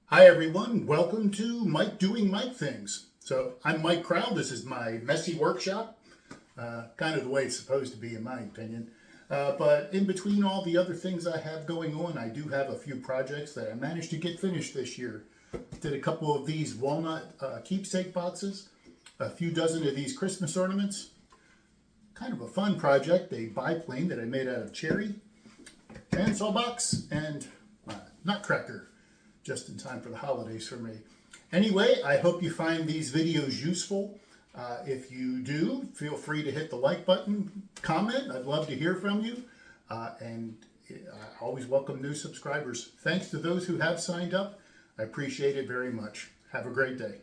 Hi everyone, welcome to Mike Doing Mike Things. So I'm Mike Crowl. This is my messy workshop, kind of the way it's supposed to be in my opinion. But in between all the other things I have going on, I do have a few projects that I managed to get finished this year. Did a couple of these walnut keepsake boxes, a few dozen of these Christmas ornaments. Kind of a fun project, a biplane that I made out of cherry, bandsaw box, and nutcracker. Just in time for the holidays for me. Anyway, I hope you find these videos useful. If you do, feel free to hit the like button, comment. I'd love to hear from you. And I always welcome new subscribers. Thanks to those who have signed up. I appreciate it very much. Have a great day.